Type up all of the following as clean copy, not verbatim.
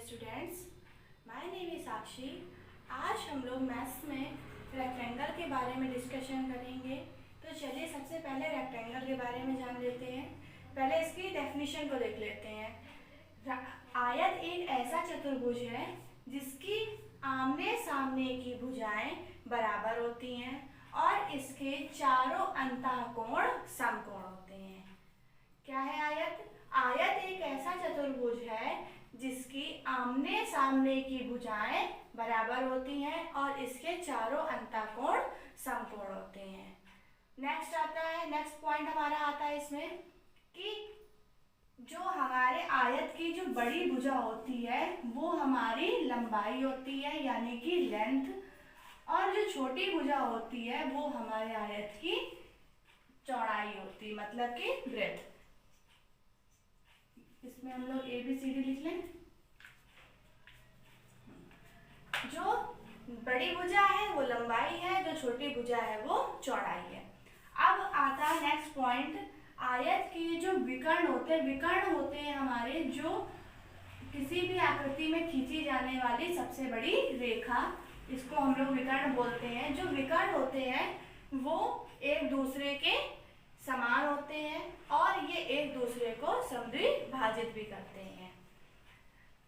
Students, my name is साक्षी। आज हम लोग मैथ्स में रेक्टेंगल के बारे में डिस्कशन करेंगे। तो चलिए सबसे पहले रेक्टेंगल के बारे में जान लेते हैं। पहले इसकी डेफिनेशन को देख लेते हैं। आयत एक ऐसा चतुर्भुज है जिसकी आमने सामने की भुजाएं बराबर होती हैं और इसके चारों अंतःकोण समकोण होते हैं। क्या है आयत? आयत एक ऐसा चतुर्भुज है जिसकी आमने सामने की भुजाएं बराबर होती हैं और इसके चारों अंतःकोण समकोण होते हैं। नेक्स्ट पॉइंट हमारा आता है इसमें कि जो हमारे आयत की जो बड़ी भुजा होती है वो हमारी लंबाई होती है यानी कि लेंथ, और जो छोटी भुजा होती है वो हमारे आयत की चौड़ाई होती है, मतलब कि ब्रेथ। इसमें हम लोग ABCD लिख लें। जो बड़ी भुजा है वो लंबाई है, जो छोटी भुजा है वो चौड़ाई है। अब आता है नेक्स्ट पॉइंट, आयत के जो विकर्ण होते हैं हमारे, जो किसी भी आकृति में खींची जाने वाली सबसे बड़ी रेखा, इसको हम लोग विकर्ण बोलते हैं। जो विकर्ण होते हैं वो एक दूसरे के समान होते हैं और ये एक दूसरे को समद्विभाजित भी करते हैं।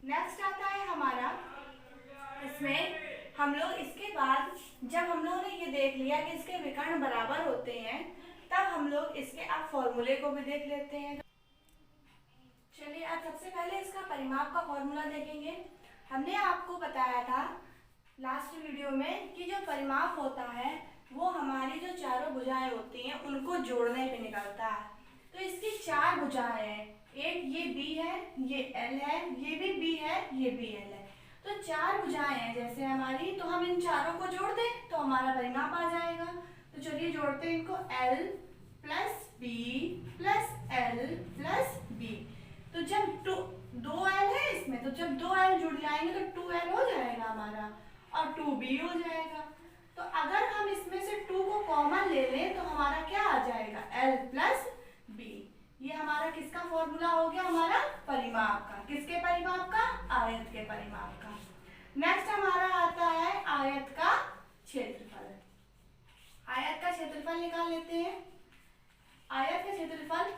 नेक्स्ट आता है हमारा, इसमें हम लोग इसके बाद जब हम लोगों ने ये देख लिया कि इसके विकर्ण बराबर होते हैं, तब हम लोग इसके अब फॉर्मूले को भी देख लेते हैं। चलिए अब सबसे पहले इसका परिमाप का फॉर्मूला देखेंगे। हमने आपको बताया था लास्ट वीडियो में कि जो परिमाप होता है वो हमारी जो चारों भुजाएं होती हैं उनको जोड़ने पे निकलता है। तो इसकी चार भुजाएं हैं, एक ये B है, ये L है, ये भी B है, ये भी L है। तो चार भुजाएं हैं जैसे हमारी, तो हम इन चारों को जोड़ दें तो हमारा परिमाप आ जाएगा। तो चलिए जोड़ते हैं इनको, L plus B plus L plus B। तो जब दो L है इसमें, तो जब दो L जुड़ जाएंगे तो 2L हो जाएगा हमारा और 2B हो जाएगा। तो अगर हम इसमें से 2 को कॉमन ले लें तो हमारा क्या आ जाएगा, L प्लस B। ये हमारा किसका फॉर्मूला हो गया, हमारा परिमाप का। किसके परिमाप का? आयत के परिमाप का। नेक्स्ट हमारा आता है आयत का क्षेत्रफल। आयत का क्षेत्रफल निकाल लेते हैं। आयत का क्षेत्रफल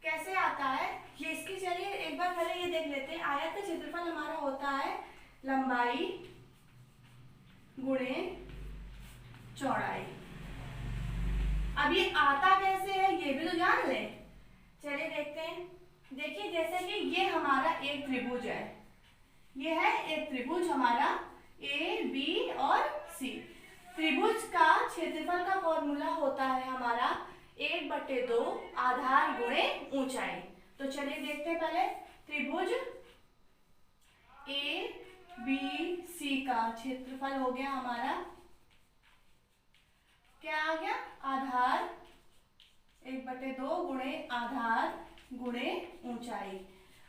कैसे आता है ये इसकी, चलिए एक बार पहले ये देख लेते हैं। आयत का क्षेत्रफल हमारा होता है लंबाई गुणे चौड़ाई। अब ये आता कैसे है ये भी तो जान ले। चलिए देखते हैं। देखिए जैसे कि ये हमारा एक त्रिभुज है, ये है एक त्रिभुज हमारा AB और C। त्रिभुज का क्षेत्रफल का फॉर्मूला होता है हमारा 1/2 आधार गुणे ऊंचाई। तो चलिए देखते हैं पहले। त्रिभुज ABC का क्षेत्रफल हो गया हमारा, क्या आ गया, आधार 1/2 गुणे आधार गुणे ऊंचाई।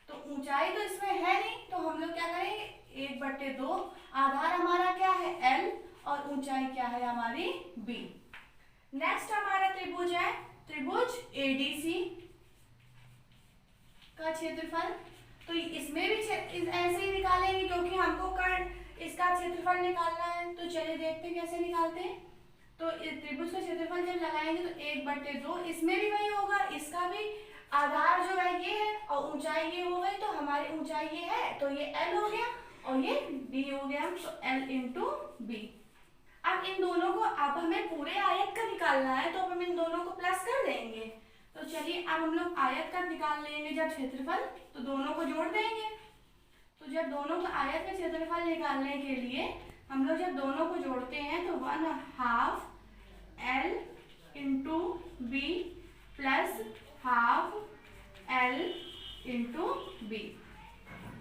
तो ऊंचाई तो इसमें है नहीं, तो हम लोग क्या करेंगे, 1/2 आधार हमारा क्या है L और ऊंचाई क्या है हमारी B। नेक्स्ट हमारा त्रिभुज है त्रिभुज ADC का क्षेत्रफल। तो इसमें भी ऐसे ही निकालेंगे क्योंकि हमको कर्ण इसका क्षेत्रफल निकालना है। तो चलिए देखते हैं कैसे निकालते हैं। तो त्रिभुज का क्षेत्रफल जब लगाएंगे तो 1/2, इसमें भी वही होगा, इसका भी आधार जो है ये है और ऊंचाई ये हो गई, तो हमारी ऊंचाई ये है तो ये L हो गया और ये B हो गया, तो L इंटू B। अब इन दोनों को, अब हमें पूरे आयत का निकालना है तो अब हम इन दोनों को प्लस कर देंगे। तो चलिए अब हम लोग आयत का निकाल लेंगे जब क्षेत्रफल, तो दोनों को जोड़ देंगे। तो जब दोनों का आयत का क्षेत्रफल निकालने के लिए हम लोग जब दोनों को जोड़ते हैं तो 1/2 L into B plus ½ L into B।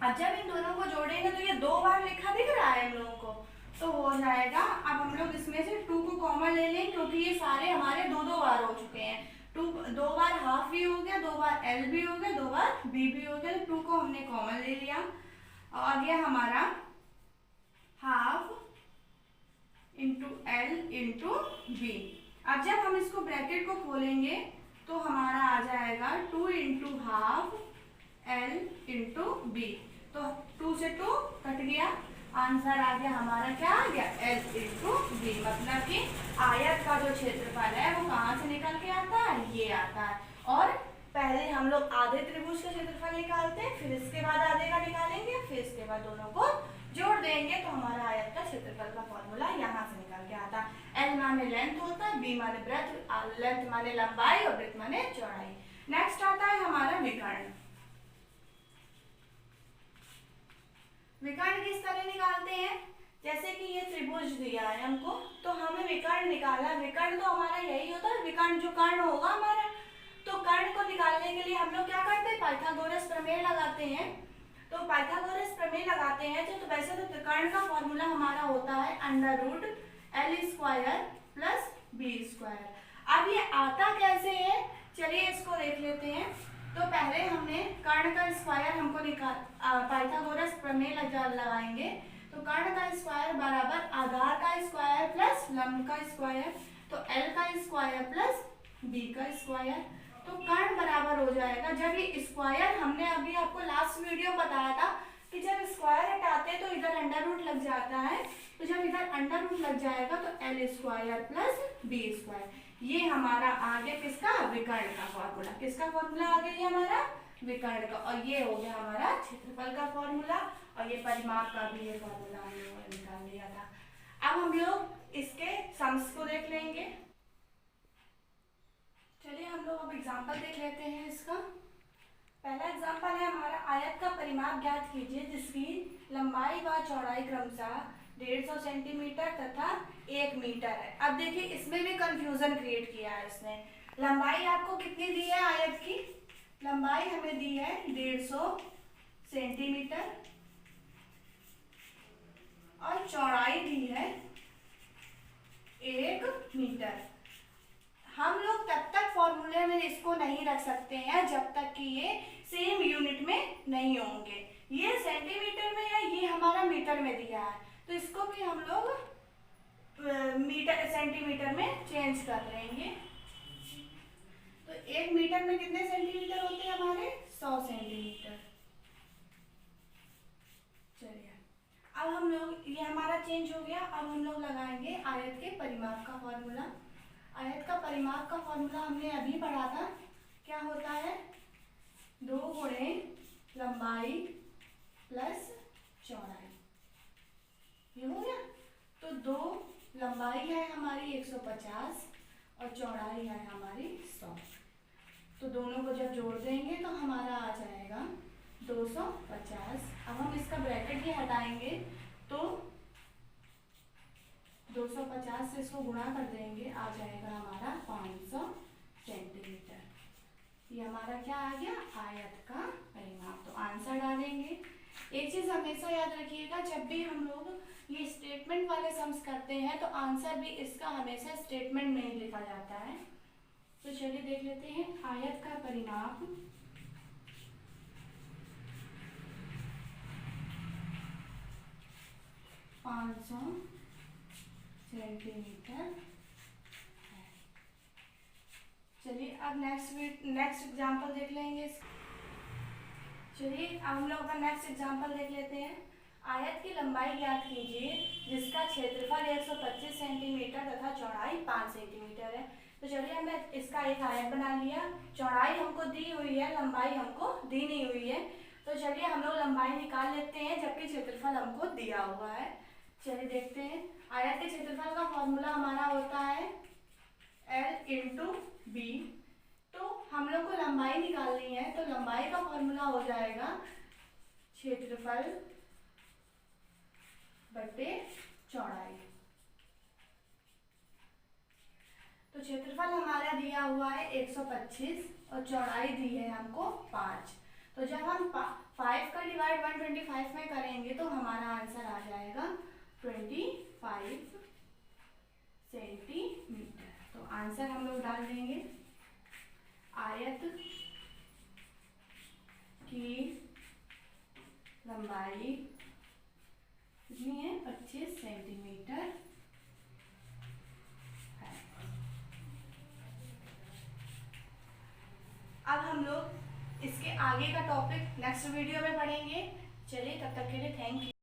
अब जब इन दोनों को जोड़ेंगे तो ये 2 बार लिखा दिख रहा है हम लोगों को, तो हो जाएगा। अब हम लोग इसमें से 2 को कॉमन ले लें क्योंकि ये सारे हमारे 2 बार हो चुके हैं। 2 बार ½ भी हो गया, 2 बार L भी हो गया, 2 बार B भी हो गया। तो 2 को हमने कॉमन ले लिया और आ गया हमारा ½ इंटू L इंटू B। अब जब हम इसको ब्रैकेट को खोलेंगे तो हमारा आ जाएगा 2 इंटू ½ L इंटू B। तो 2 से 2 कट गया, आंसर आ गया हमारा, क्या आ गया, L इंटू बी। मतलब कि आयत का जो क्षेत्रफल है वो कहाँ से निकल के आता है, ये आता है। और पहले हम लोग आधे त्रिभुज का क्षेत्रफल निकालते हैं, फिर इसके बाद आधे का निकालेंगे, फिर इसके बाद दोनों को जोड़ देंगे, तो हमारा आयत का क्षेत्रफल का फॉर्मूला यहाँ से निकल के आता है। L माने लेंथ होता है, B माने ब्रेथ, लेंथ माने लंबाई और ब्रेथ माने चौड़ाई। नेक्स्ट आता है हमारा विकर्ण। विकर्ण किस तरह निकालते हैं, जैसे कि ये त्रिभुज दिया है हमको, तो हमें विकर्ण निकाला। विकर्ण तो हमारा यही होता है, विकर्ण जो कर्ण होगा हमारा, तो कर्ण को निकालने के लिए हम लोग क्या करते हैं, पाइथागोरस प्रमेय लगाते हैं। तो पाइथागोरस प्रमेय लगाते हैं तो वैसे तो कर्ण का फॉर्मूला हमारा होता है under root L square plus B square. अब ये आता कैसे है, चलिए इसको देख लेते हैं। तो पहले हमने कर्ण का स्क्वायर हमको पाइथागोरस प्रमेय लगाएंगे। तो कर्ण का स्क्वायर बराबर आधार का स्क्वायर प्लस लंब का स्क्वायर, तो एल का स्क्वायर प्लस बी का स्क्वायर। तो कर्ण बराबर हो जाएगा, जब ये स्क्वायर, हमने अभी आपको लास्ट वीडियो बताया था कि जब स्क्वायर हटाते हैं तो इधर अंडर रूट लग जाता है, तो जब इधर अंडर रूट लग जाएगा तो L square plus B square, ये हमारा आ गया किसका, विकर्ण का फॉर्मूला। किसका फॉर्मूला आ गया ये हमारा, विकर्ण का। और ये हो गया हमारा क्षेत्रफल का फॉर्मूला, और ये परिमाप का भी ये फॉर्मूला हम लोगों ने निकाल लिया था। अब हम लोग इसके सम्स को देख लेंगे। चलिए हम लोग अब एग्जाम्पल देख लेते हैं इसका। पहला एग्जाम्पल है हमारा, आयत का परिमाप ज्ञात कीजिए जिसकी लंबाई व चौड़ाई क्रमशः 150 सेंटीमीटर तथा 1 मीटर है। अब देखिए इसमें भी कंफ्यूजन क्रिएट किया है इसने। लंबाई आपको कितनी दी है, आयत की लंबाई हमें दी है 150 सेंटीमीटर और चौड़ाई दी है 1 मीटर। हम लोग तब तक फॉर्मूले में इसको नहीं रख सकते हैं जब तक कि ये सेम यूनिट में नहीं होंगे। ये सेंटीमीटर में है, ये हमारा मीटर में दिया है, तो इसको भी हम लोग मीटर सेंटीमीटर में चेंज कर लेंगे। तो 1 मीटर में कितने सेंटीमीटर होते हैं हमारे, 100 सेंटीमीटर। चलिए अब हम लोग, ये हमारा चेंज हो गया। अब हम लोग लगाएंगे आयत के परिमाप का फॉर्मूला। आयत का परिमाप का फॉर्मूला हमने अभी पढ़ा था, क्या होता है, 2 गुणे लंबाई प्लस चौड़ाई, ये हो गया। तो 2 लंबाई है हमारी 150 और चौड़ाई है हमारी 100, तो दोनों को जब जोड़ देंगे तो हमारा आ जाएगा 250। अब हम इसका ब्रैकेट ही हटाएंगे, तो 250 से इसको गुणा कर देंगे, आ जाएगा हमारा 500 सेंटीमीटर। ये हमारा क्या आ गया, आयत का परिमाप। तो आंसर डालेंगे। एक चीज हमेशा याद रखिएगा, जब भी हम लोग ये स्टेटमेंट वाले सम्स करते हैं तो आंसर भी इसका हमेशा स्टेटमेंट में ही लिखा जाता है। तो चलिए देख लेते हैं, आयत का परिमाप 500 सेंटीमीटर है। चलिए अब नेक्स्ट एग्जांपल देख लेंगे। चलिए अब हम लोग अपना नेक्स्ट एग्जांपल देख लेते हैं। आयत की लंबाई ज्ञात कीजिए जिसका क्षेत्रफल 125 सेंटीमीटर तथा चौड़ाई 5 सेंटीमीटर है। तो चलिए हमने इसका एक आयत बना लिया, चौड़ाई हमको दी हुई है, लंबाई हमको दी नहीं हुई है। तो चलिए हम लोग लंबाई निकाल लेते हैं जबकि क्षेत्रफल हमको दिया हुआ है। चलिए देखते हैं, आयत के क्षेत्रफल का फॉर्मूला हमारा होता है L इंटू बी। तो हम लोग को लंबाई निकालनी है, तो लंबाई का फॉर्मूला हो जाएगा क्षेत्रफल बटे चौड़ाई। तो क्षेत्रफल हमारा दिया हुआ है 125 और चौड़ाई दी है हमको 5। तो जब हम 5 का डिवाइड 125 में करेंगे तो हमारा आंसर आ जाएगा 25 सेंटीमीटर। तो आंसर हम लोग डाल देंगे, आयत की लंबाई कितनी है, 25 सेंटीमीटर है। अब हम लोग इसके आगे का टॉपिक नेक्स्ट वीडियो में पढ़ेंगे। चलिए तब तक के लिए थैंक यू।